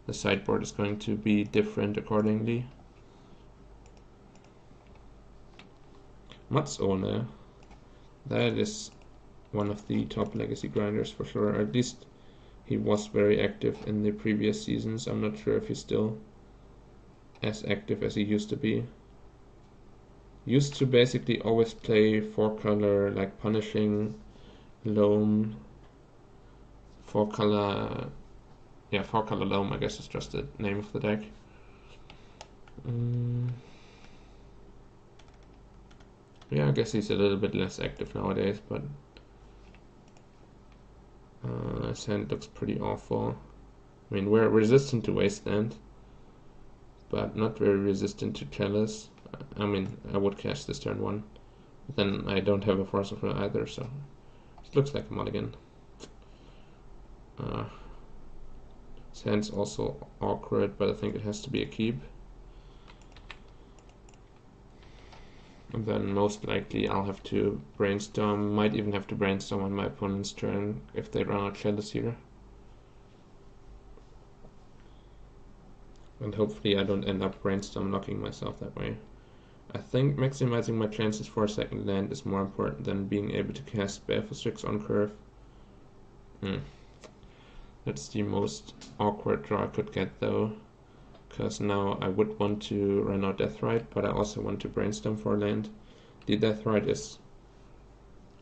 the sideboard is going to be different accordingly. Mats One, that is one of the top legacy grinders for sure. At least he was very active in the previous seasons. I'm not sure if he's still as active as he used to be. Used to basically always play 4-color, like Punishing, Loam, 4-color, yeah, 4-color Loam, I guess is just the name of the deck. Yeah, I guess he's a little bit less active nowadays, but his hand looks pretty awful. I mean, we're resistant to Wasteland, but not very resistant to Chalice. I mean, I would cast this turn 1, but then I don't have a Force of Will either, so it looks like a mulligan. His hand's also awkward, but I think it has to be a keep. And then most likely I'll have to brainstorm, might even have to brainstorm on my opponent's turn if they run out Chalice here. And hopefully I don't end up brainstorm locking myself that way. I think maximizing my chances for a second land is more important than being able to cast Baleful Strix on curve. That's the most awkward draw I could get though, because now I would want to run out Deathrite, but I also want to brainstorm for a land. The Deathrite is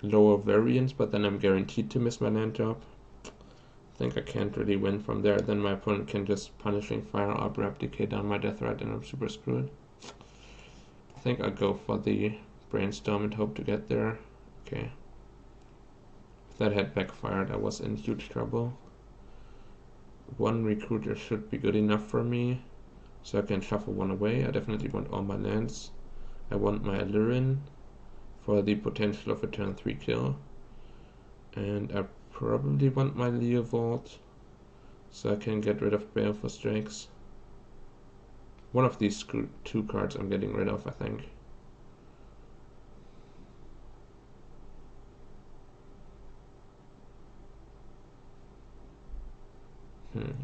lower variance, but then I'm guaranteed to miss my land drop. I think I can't really win from there. Then my opponent can just Punishing Fire or Replicate down my Deathrite and I'm super screwed. I think I'll go for the brainstorm and hope to get there. Okay. If that had backfired, I was in huge trouble. 1 recruiter should be good enough for me, so I can shuffle 1 away. I definitely want all my lands. I want my Aluren for the potential of a turn 3 kill. And I probably want my Leovold, so I can get rid of Baleful Strix. One of these 2 cards I'm getting rid of, I think.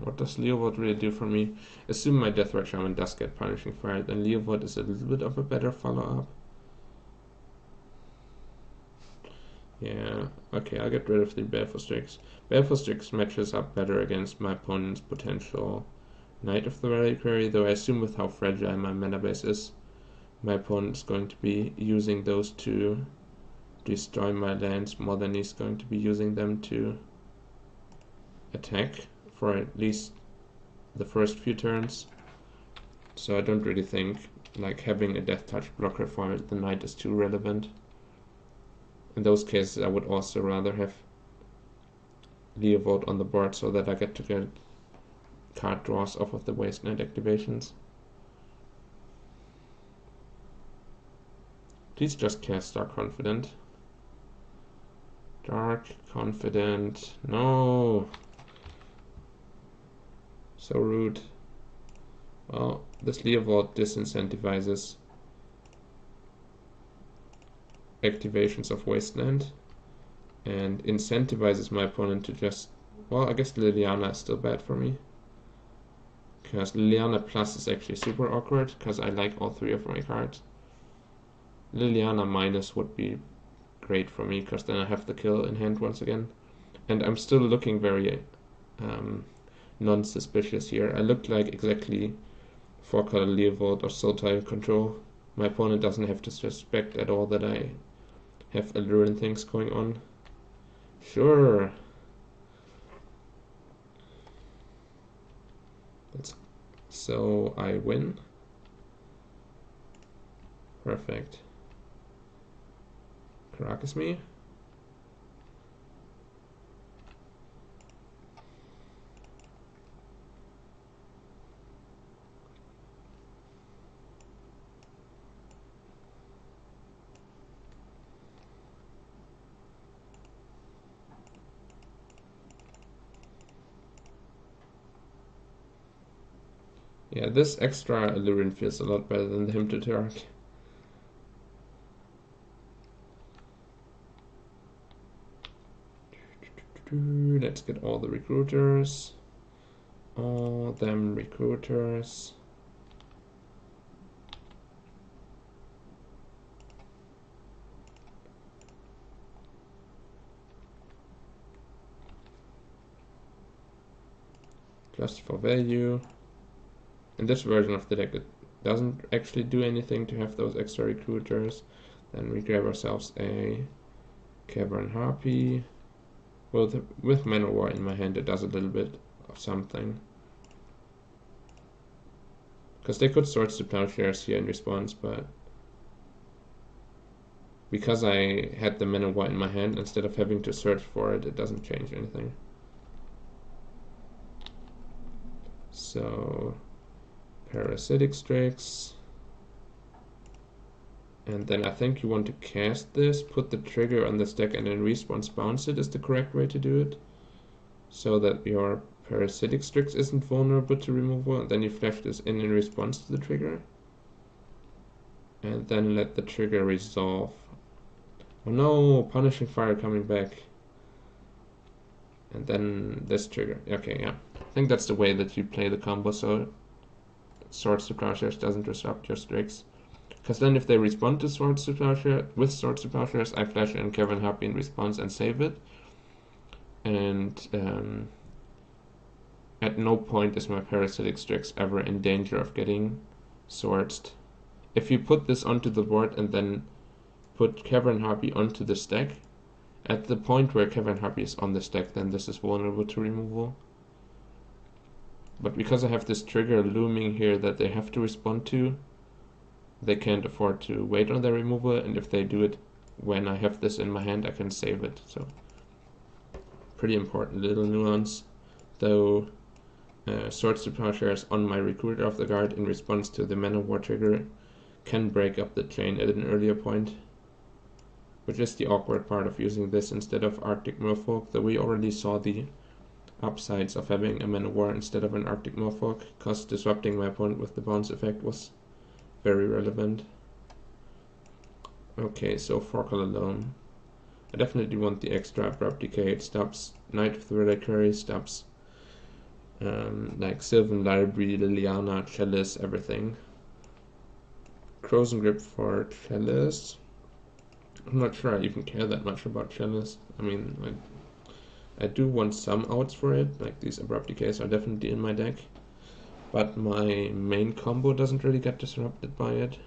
What does Leovold really do for me? Assume my Deathrite Shaman does get Punishing Fire, then Leovold is a little bit of a better follow-up. Yeah, okay, I'll get rid of the Baleful Strix. Baleful Strix matches up better against my opponent's potential Knight of the Reliquary, though I assume with how fragile my mana base is, my opponent is going to be using those to destroy my lands more than he's going to be using them to attack for at least the first few turns. So I don't really think like having a Death Touch blocker for the Knight is too relevant. In those cases I would also rather have Leovold on the board so that I get to get card draws off of the Wasteland activations. Please just cast Dark Confident. Dark Confident. No! So rude. Well, this Leovold disincentivizes activations of Wasteland and incentivizes my opponent to just, well, I guess Liliana is still bad for me, because Liliana Plus is actually super awkward because I like all 3 of my cards. Liliana Minus would be great for me because then I have the kill in hand once again, and I'm still looking very non-suspicious here. I look like exactly 4-color Leovold or Soul Tile control. My opponent doesn't have to suspect at all that I have Aluren things going on. Sure. So I win. Perfect. Caracas me. Yeah, this extra Aluren feels a lot better than the Hymn to Turk. Let's get all the recruiters. All them recruiters. Just for value. In this version of the deck, it doesn't actually do anything to have those extra recruiters. Then we grab ourselves a Cavern Harpy. With Manowar in my hand, it does a little bit of something. Because they could Swords to Plowshares here in response, but because I had the Manowar in my hand, instead of having to search for it, it doesn't change anything. So, Parasitic Strix. And then I think you want to cast this, put the trigger on this deck, and then response bounce it is the correct way to do it. So that your Parasitic Strix isn't vulnerable to removal, and then you flash this in response to the trigger. And then let the trigger resolve. Oh no, Punishing Fire coming back. And then this trigger. Okay, yeah. I think that's the way that you play the combo, so Swords to Plowshares doesn't disrupt your Strix. Because then if they respond to Swords to Plowshares, with Swords to Plowshares, I flash in Cavern Harpy in response and save it. And at no point is my Parasitic Strix ever in danger of getting swordsed. If you put this onto the board and then put Cavern Harpy onto the stack, at the point where Cavern Harpy is on the stack, then this is vulnerable to removal. But because I have this trigger looming here that they have to respond to, they can't afford to wait on their removal, and if they do it when I have this in my hand, I can save it. So, pretty important little nuance. Though, Swords to Plowshares on my Recruiter of the Guard in response to the Manowar trigger can break up the chain at an earlier point, which is the awkward part of using this instead of Arctic Merfolk, though we already saw the upsides of having a Manowar instead of an Arctic Merfolk, because disrupting my opponent with the bounce effect was very relevant. Okay, so 4-color loam. I definitely want the extra Abrupt Decay. It stops Knight of the Reliquary, stops like Sylvan Library, Liliana, Chalice, everything. Frozen Grip for Chalice. I'm not sure I even care that much about Chalice. I mean, I do want some outs for it, like these Abrupt Decays are definitely in my deck. But my main combo doesn't really get disrupted by it.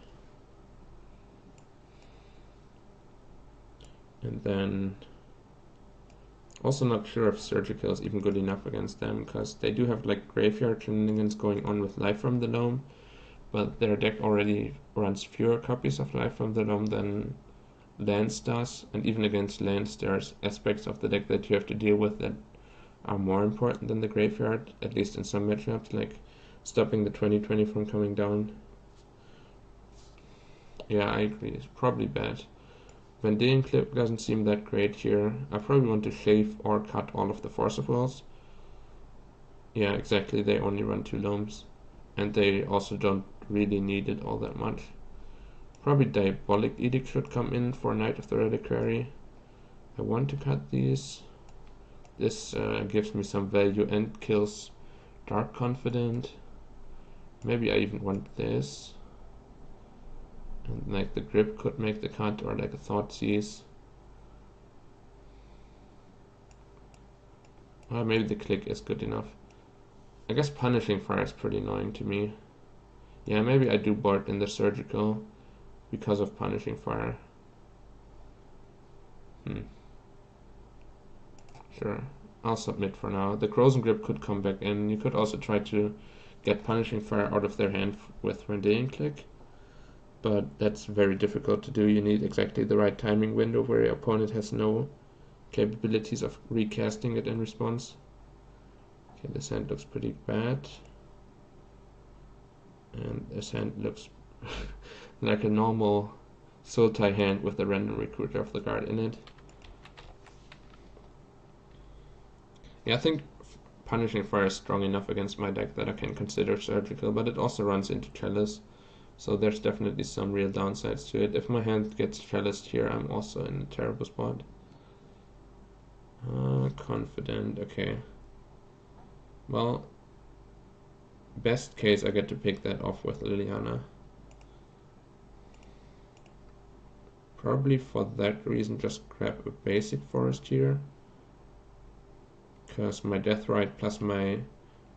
And then, also not sure if Surgical is even good enough against them, because they do have like graveyard shenanigans going on with Life from the Loam, but their deck already runs fewer copies of Life from the Loam than lands does, and even against lands there's aspects of the deck that you have to deal with that are more important than the graveyard, at least in some matchups, like stopping the 20/20 from coming down. Yeah, I agree, it's probably bad. Vendilion Clip doesn't seem that great here. I probably want to shave or cut all of the Force of Wills. Yeah, exactly, they only run 2 loams. And they also don't really need it all that much. Probably Diabolic Edict should come in for Knight of the Reliquary. I want to cut these. This gives me some value and kills Dark Confident. Maybe I even want this. And like the Grip could make the cut, or like a Thoughtseize. Maybe the Click is good enough. I guess Punishing Fire is pretty annoying to me. Yeah, maybe I do board in the Surgical because of Punishing Fire. Sure, I'll submit for now. The Frozen Grip could come back in. You could also try to get Punishing Fire out of their hand with Rendilion Click, but that's very difficult to do. You need exactly the right timing window where your opponent has no capabilities of recasting it in response. Okay, this hand looks pretty bad. And this hand looks like a normal Sultai hand with a random Recruiter of the Guard in it. Yeah, I think Punishing Fire is strong enough against my deck that I can consider Surgical, but it also runs into Chalice, so there's definitely some real downsides to it. If my hand gets Chaliced here, I'm also in a terrible spot. Confident, okay. Well, best case I get to pick that off with Liliana. Probably for that reason just grab a basic forest here, because my Deathrite plus my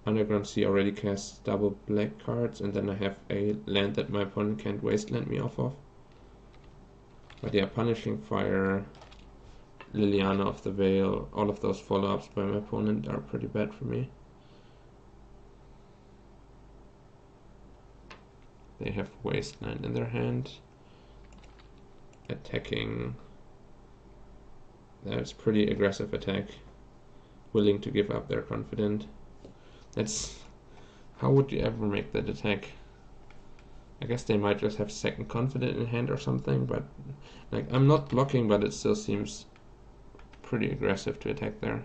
Underground Sea already casts double black cards, and then I have a land that my opponent can't wasteland me off of. But yeah, Punishing Fire, Liliana of the Veil, all of those follow-ups by my opponent are pretty bad for me. They have Wasteland in their hand. Attacking. That's pretty aggressive attack. Willing to give up their Confident. That's... How would you ever make that attack? I guess they might just have second Confident in hand or something, but like I'm not blocking, but it still seems pretty aggressive to attack there.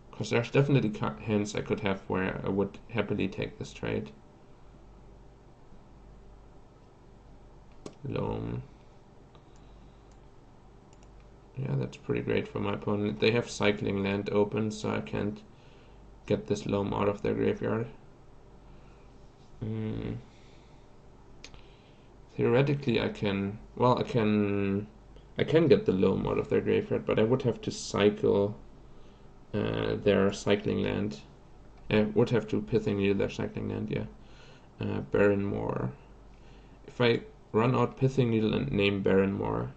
Because there's definitely hands I could have where I would happily take this trade. Loam. Yeah, that's pretty great for my opponent. They have Cycling Land open, so I can't get this Loam out of their graveyard. Theoretically I can... Well, I can get the Loam out of their graveyard, but I would have to cycle their Cycling Land. I would have to Pithing Needle their Cycling Land, yeah. Barrenmore. If I run out Pithing Needle and name Barrenmore,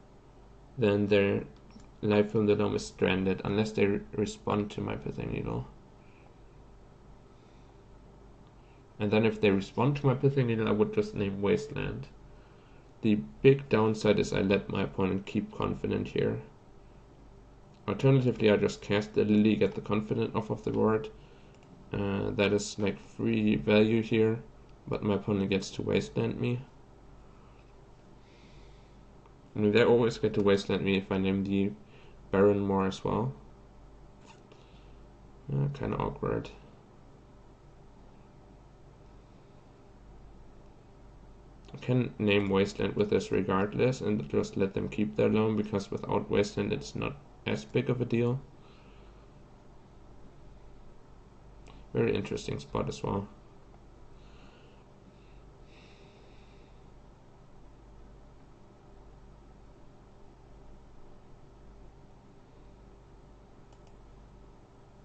then their Life from the Loam is stranded unless they respond to my Pithing Needle. And then if they respond to my Pithing Needle, I would just name Wasteland. The big downside is I let my opponent keep Confident here. Alternatively, I just cast the Lily, get the Confident off of the board. That is like free value here, but my opponent gets to Wasteland me. I mean, they always get to Wasteland me if I name the Barrenmore as well. Kind of awkward. I can name Wasteland with this regardless and just let them keep their Loam, because without Wasteland it's not as big of a deal. Very interesting spot as well.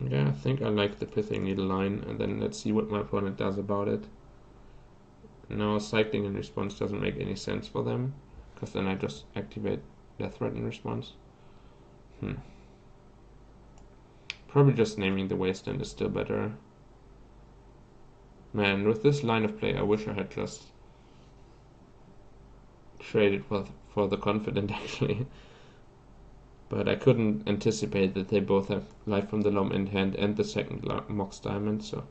Yeah, I think I like the Pithing Needle line, and then let's see what my opponent does about it. Now Cycling in response doesn't make any sense for them, because then I just activate Deathrite in response. Probably just naming the Wasteland is still better. Man, with this line of play I wish I had just traded for the Confident actually. But I couldn't anticipate that they both have Life from the Loam in hand and the second Mox Diamond, so...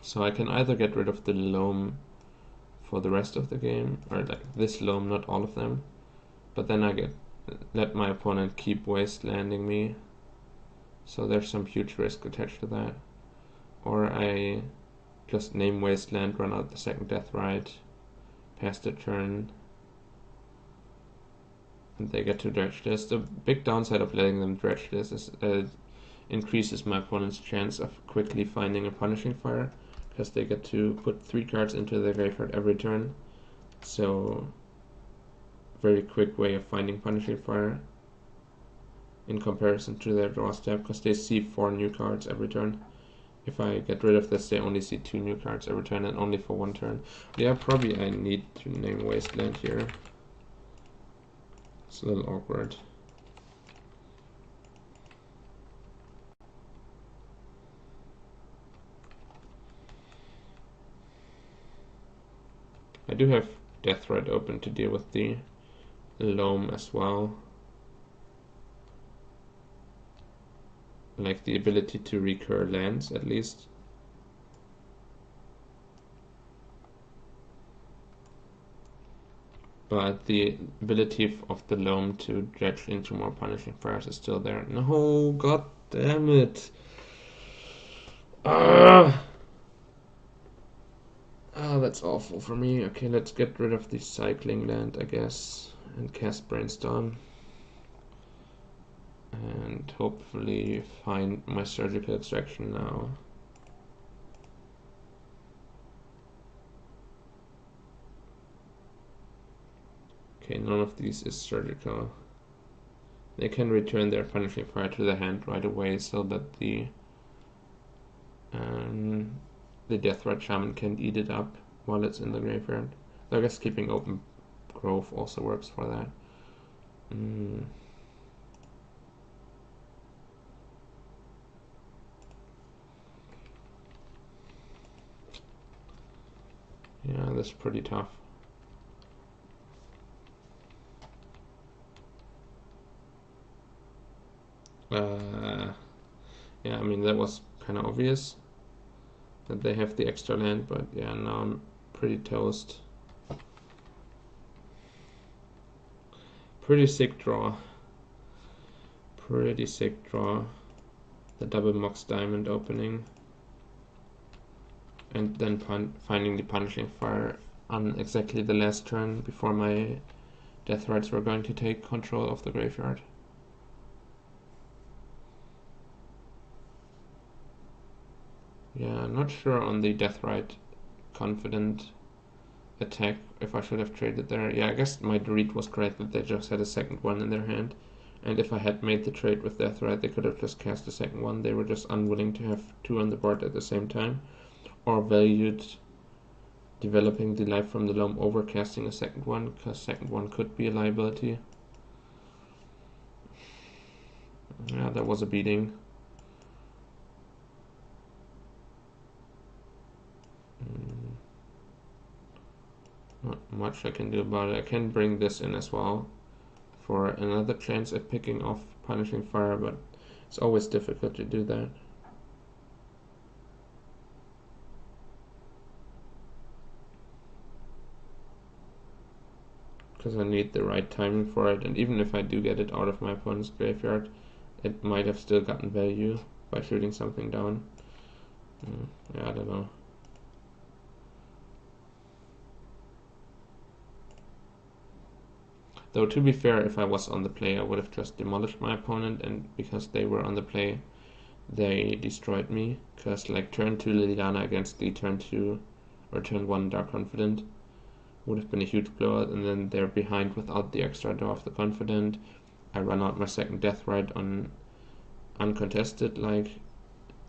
So I can either get rid of the Loam for the rest of the game, or like this Loam, not all of them, but then I let my opponent keep Wastelanding me, so there's some huge risk attached to that. Or I just name Wasteland, run out the second Deathrite, pass the turn, and they get to dredge this. The big downside of letting them dredge this is it increases my opponent's chance of quickly finding a Punishing Fire, because they get to put 3 cards into their graveyard every turn. So, very quick way of finding Punishing Fire in comparison to their draw step, because they see 4 new cards every turn. If I get rid of this, they only see 2 new cards every turn, and only for 1 turn. Yeah, probably I need to name Wasteland here. It's a little awkward. I do have Deathrite open to deal with the Loam as well. Like the ability to recur lands at least. But the ability of the Loam to dredge into more Punishing Fires is still there. No, god damn it. Ah, that that's awful for me. Okay, let's get rid of the cycling land, I guess, and cast Brainstorm. And hopefully find my surgical extraction now. Okay, none of these is surgical. They can return their punishing fire to the hand right away so that the Deathrite Shaman can eat it up while it's in the graveyard. So I guess keeping open grove also works for that. Yeah, that's pretty tough. Yeah, I mean, that was kind of obvious that they have the extra land, but yeah, now I'm pretty toast. Pretty sick draw. Pretty sick draw. The double Mox Diamond opening. And then finding the Punishing Fire on exactly the last turn before my Deathrites were going to take control of the graveyard. Yeah, I'm not sure on the Deathrite Confident attack if I should have traded there. Yeah, I guess my read was correct that they just had a second one in their hand. And if I had made the trade with Deathrite, they could have just cast the second one. They were just unwilling to have two on the board at the same time. Or valued developing the Life from the Loam over casting a second one, because second one could be a liability. Yeah, that was a beating. Not much I can do about it. I can bring this in as well for another chance at picking off Punishing Fire, but it's always difficult to do that. Because I need the right timing for it, and even if I do get it out of my opponent's graveyard, it might have still gotten value by shooting something down. Yeah, I don't know. Though to be fair, if I was on the play, I would have just demolished my opponent, and because they were on the play, they destroyed me. Because like turn 2 Liliana against the turn 2 or turn 1 Dark Confident would have been a huge blowout, and then they're behind without the extra draw of the Confident. I run out my second Deathrite on uncontested, like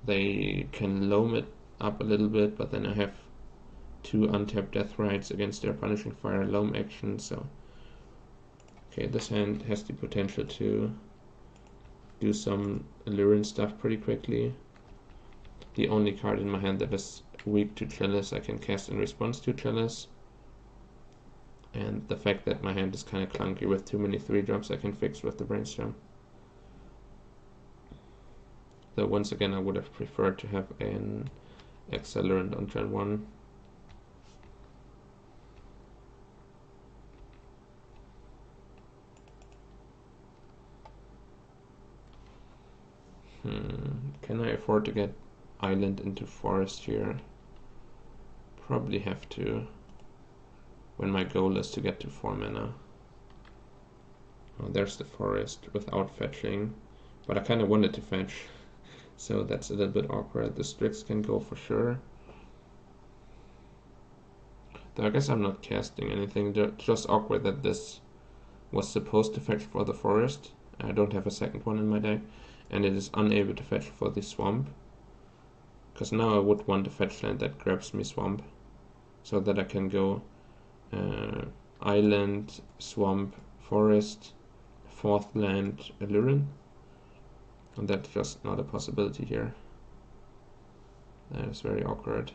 they can loam it up a little bit, but then I have two untapped Deathrites against their Punishing Fire loam action, so okay, this hand has the potential to do some Aluren stuff pretty quickly. The only card in my hand that is weak to Chalice I can cast in response to Chalice. And the fact that my hand is kind of clunky with too many 3-drops I can fix with the Brainstorm. Though once again I would have preferred to have an Accelerant on turn 1. Can I afford to get Island into Forest here? Probably have to, when my goal is to get to 4 mana. Oh, there's the Forest without fetching, but I kind of wanted to fetch, so that's a little bit awkward. The Strix can go for sure. Though I guess I'm not casting anything, just awkward that this was supposed to fetch for the Forest. I don't have a second one in my deck, and it is unable to fetch for the Swamp. Because now I would want a fetch land that grabs me Swamp, so that I can go Island, Swamp, Forest, 4th land, Aluren. And that's just not a possibility here. That is very awkward.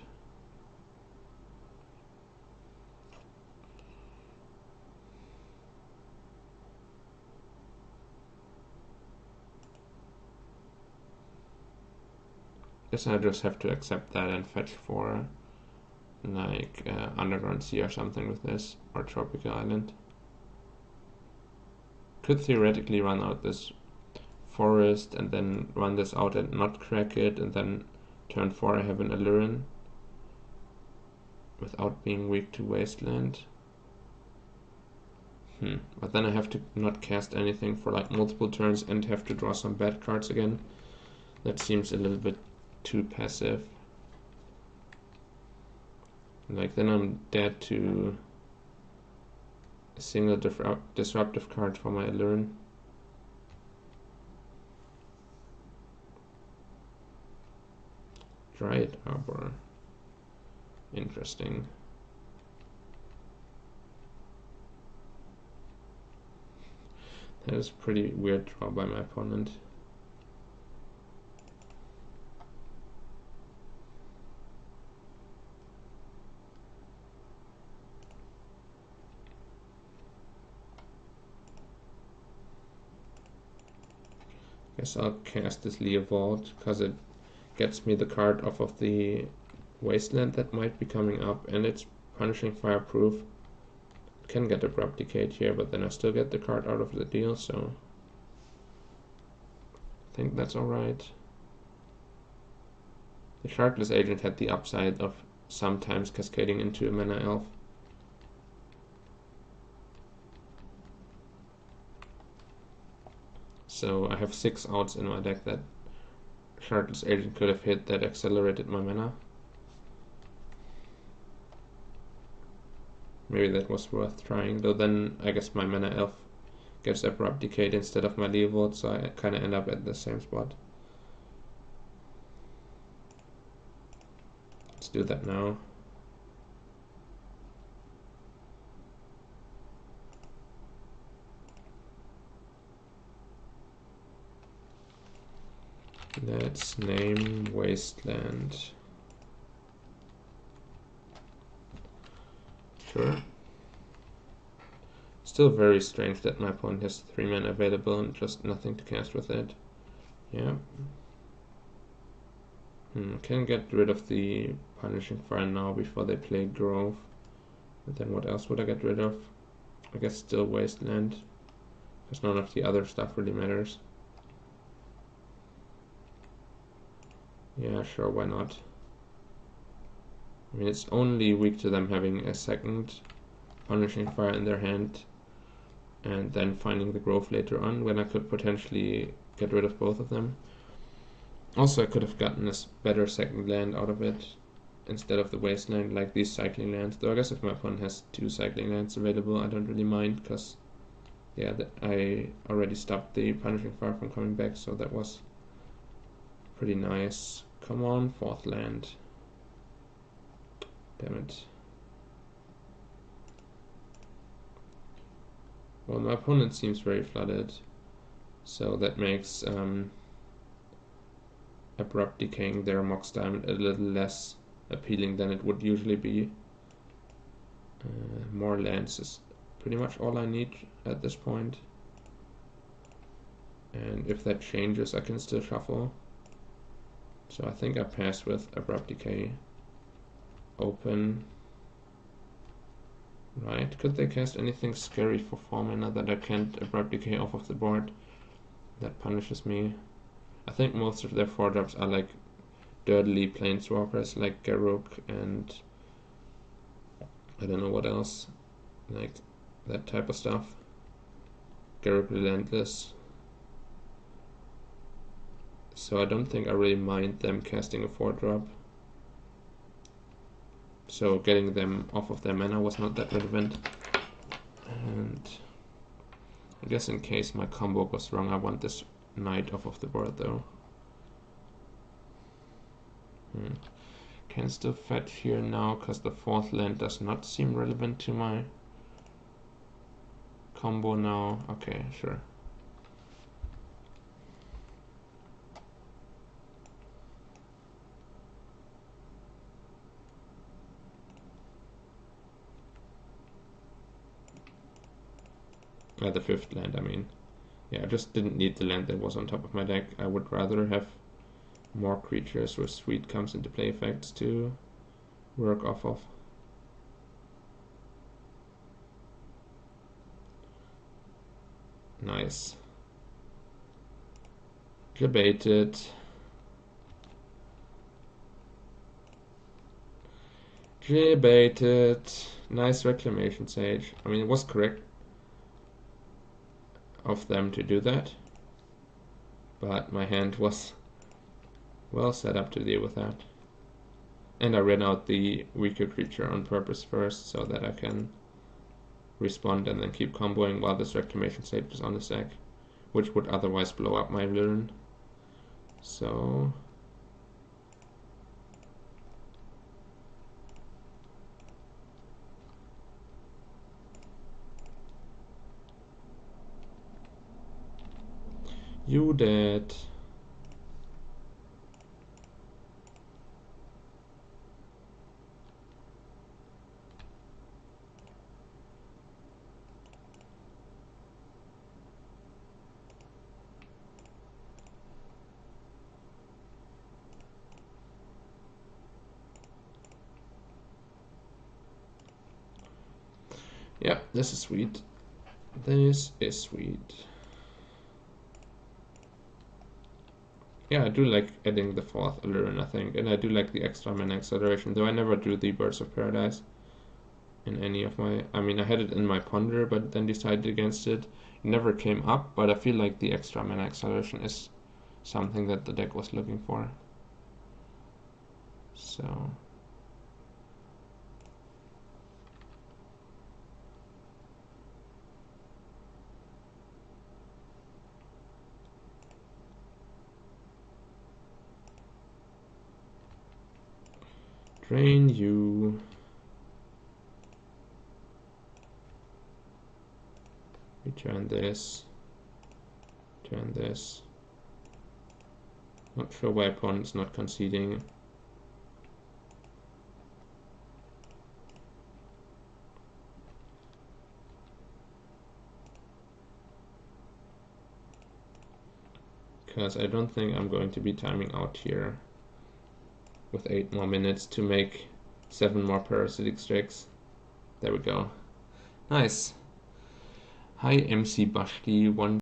Guess I just have to accept that and fetch for like Underground Sea or something with this, or Tropical Island. Could theoretically run out this Forest and then run this out and not crack it, and then turn 4 I have an Aluren. without being weak to Wasteland. But then I have to not cast anything for like multiple turns and have to draw some bad cards again. That seems a little bit too passive. Like then I'm dead to a single disruptive card for my Aluren. Dryad Arbor. Interesting. That is a pretty weird draw by my opponent. Guess I'll cast this Leovold because it gets me the card off of the Wasteland that might be coming up, and it's punishing fireproof. Can get Abrupt Decay here, but then I still get the card out of the deal, so I think that's alright. The Shardless Agent had the upside of sometimes cascading into a Mana Elf. So I have 6 outs in my deck that Shardless Agent could have hit that accelerated my mana. Maybe that was worth trying, though then I guess my Mana Elf gets Abrupt Decayed instead of my Leovold, so I kinda end up at the same spot. Let's do that now. Let's name Wasteland. Sure. Still very strange that my opponent has 3 mana available and just nothing to cast with it. Yeah. Can get rid of the Punishing Fire now before they play Grove. And then what else would I get rid of? I guess still Wasteland, because none of the other stuff really matters. Yeah, sure, why not? I mean, it's only weak to them having a second Punishing Fire in their hand and then finding the Grove later on, when I could potentially get rid of both of them. Also, I could have gotten a better second land out of it instead of the Wasteland, like these cycling lands. Though I guess if my opponent has 2 cycling lands available, I don't really mind, because yeah, I already stopped the Punishing Fire from coming back, so that was pretty nice. Come on, 4th land. Damn it. Well, my opponent seems very flooded, so that makes Abrupt Decaying their Mox Diamond a little less appealing than it would usually be. More lands is pretty much all I need at this point. And if that changes, I can still shuffle. So I think I pass with Abrupt Decay. Open. Right, could they cast anything scary for 4 mana that I can't Abrupt Decay off of the board? That punishes me. I think most of their 4-drops are like dirtily planeswalkers, like Garruk and I don't know what else, like that type of stuff. Garruk Relentless. So I don't think I really mind them casting a 4-drop. So getting them off of their mana was not that relevant. And I guess in case my combo goes wrong, I want this Knight off of the board though. Can still fetch here now, because the 4th land does not seem relevant to my combo now. Okay, sure. The 5th land, I mean. Yeah, I just didn't need the land that was on top of my deck. I would rather have more creatures where Sweet comes into play effects to work off of. Nice. Debated. J-baited. Nice reclamation sage. I mean, it was correct of them to do that, but my hand was well set up to deal with that. And I ran out the weaker creature on purpose first so that I can respond and then keep comboing while this reclamation stage is on the deck, which would otherwise blow up my Aluren. So you dead. Yeah, this is sweet. This is sweet. Yeah, I do like adding the 4th Aluren, I think, and I do like the extra mana acceleration, though I never drew the Birds of Paradise in any of my... I mean, I had it in my Ponder, but then decided against it. It never came up, but I feel like the extra mana acceleration is something that the deck was looking for. So... drain you. Return this. Turn this. Not sure why opponent's not conceding. Because I don't think I'm going to be timing out here with 8 more minutes to make 7 more parasitic strikes. There we go. Nice. Hi MC Bashki 1